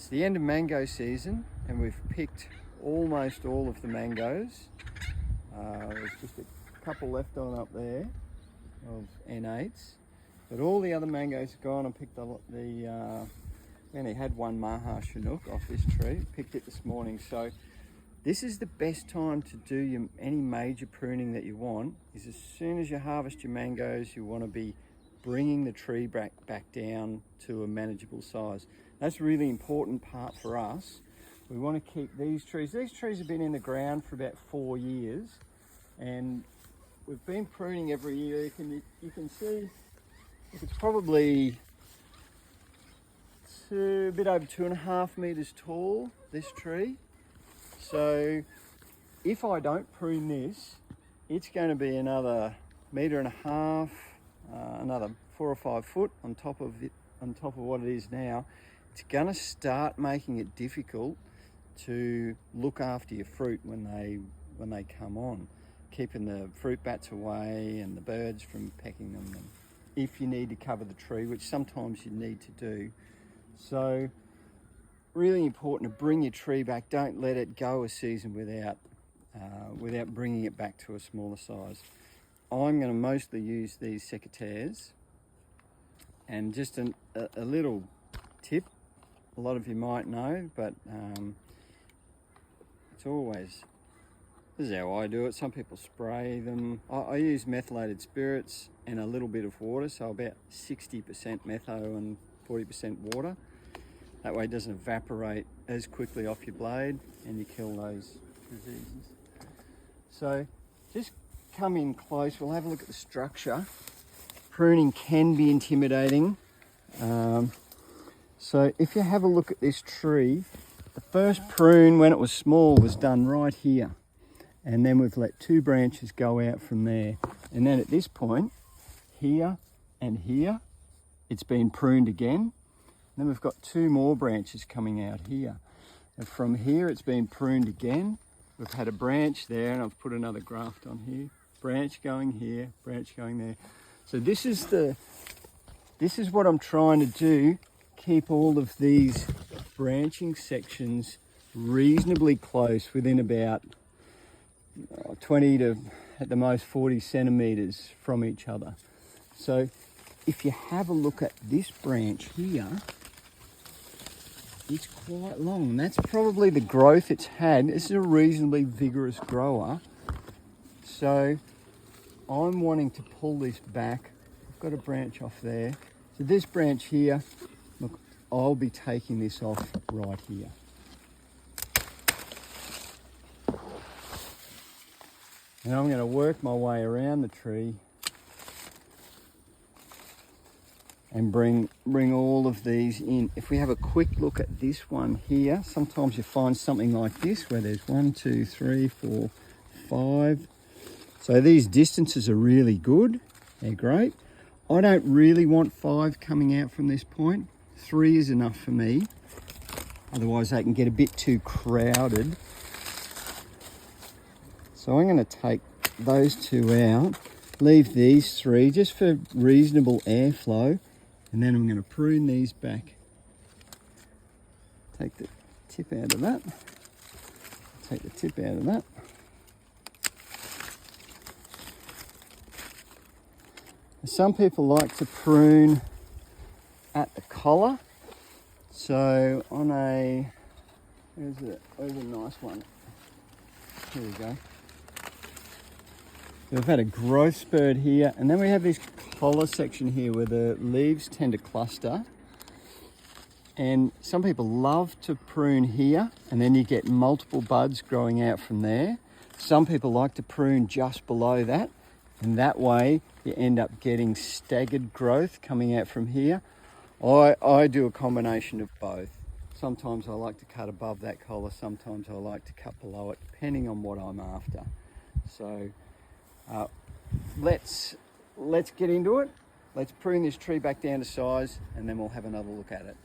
It's the end of mango season and we've picked almost all of the mangoes. There's just a couple left on up there of N8s, but all the other mangoes are gone. I picked we only had one Maha Chinook off this tree, picked it this morning. So this is the best time to do any major pruning that you want, is as soon as you harvest your mangoes, you want to be bringing the tree back down to a manageable size. That's a really important part for us. We want to keep these trees. These trees have been in the ground for about 4 years, and we've been pruning every year. You can see it's probably a bit over 2.5 meters tall, this tree. So if I don't prune this, it's going to be another 1.5 meters, another 4 or 5 foot on top of what it is now. It's going to start making it difficult to look after your fruit when they come on, keeping the fruit bats away and the birds from pecking them, and if you need to cover the tree, which sometimes you need to do. So really important to bring your tree back. Don't let it go a season without bringing it back to a smaller size. I'm going to mostly use these secateurs, and just a little tip, a lot of you might know, but this is how I do it. Some people spray them. I use methylated spirits and a little bit of water, so about 60% metho and 40% water. That way it doesn't evaporate as quickly off your blade and you kill those diseases. So just come in close, we'll have a look at the structure. Pruning can be intimidating. So if you have a look at this tree, the first prune when it was small was done right here. And then we've let 2 branches go out from there. And then at this point, here and here, it's been pruned again. Then we've got 2 more branches coming out here. And from here, it's been pruned again. We've had a branch there, and I've put another graft on here. Branch going here, branch going there. So this is what I'm trying to do. Keep all of these branching sections reasonably close, within about 20 to at the most 40 centimeters from each other. So if you have a look at this branch here, it's quite long. That's probably the growth it's had. This is a reasonably vigorous grower. So I'm wanting to pull this back. I've got a branch off there. So this branch here, look, I'll be taking this off right here. And I'm going to work my way around the tree and bring all of these in. If we have a quick look at this one here, sometimes you find something like this where there's 1, 2, 3, 4, 5. So these distances are really good. They're great. I don't really want 5 coming out from this point. 3 is enough for me. Otherwise they can get a bit too crowded. So I'm going to take those 2 out, leave these 3 just for reasonable airflow, and then I'm going to prune these back. Take the tip out of that. Take the tip out of that. Some people like to prune at the collar. So on a, where's a nice one? Here we go. So we've had a growth spurt here, and then we have this collar section here where the leaves tend to cluster. And some people love to prune here, and then you get multiple buds growing out from there. Some people like to prune just below that, and that way you end up getting staggered growth coming out from here. I do a combination of both. Sometimes I like to cut above that collar, sometimes I like to cut below it, depending on what I'm after. So let's get into it. Let's prune this tree back down to size, and then we'll have another look at it.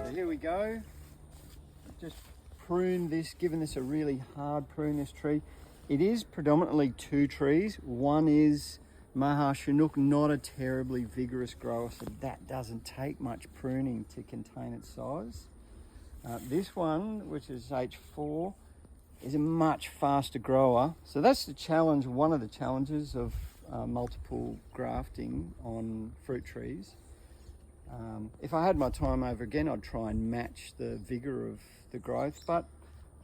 So here we go. Just pruned this, given this a really hard prune, this tree. It is predominantly two trees. One is Mahar Chinook, not a terribly vigorous grower, so that doesn't take much pruning to contain its size. This one, which is H4, is a much faster grower. So that's the challenge, one of the challenges of multiple grafting on fruit trees. If I had my time over again, I'd try and match the vigor of the growth, but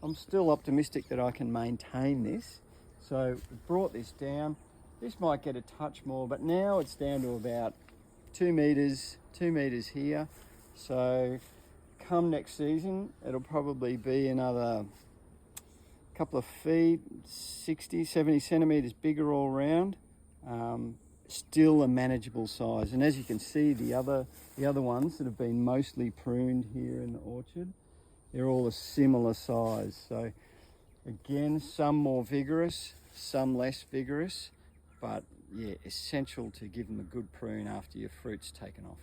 I'm still optimistic that I can maintain this. So we've brought this down. This might get a touch more, but now it's down to about 2 meters here. So come next season, it'll probably be another couple of feet, 60, 70 centimeters bigger all around. Still a manageable size. And as you can see, the other ones that have been mostly pruned here in the orchard, they're all a similar size. So again, some more vigorous, some less vigorous, but yeah, essential to give them a good prune after your fruit's taken off.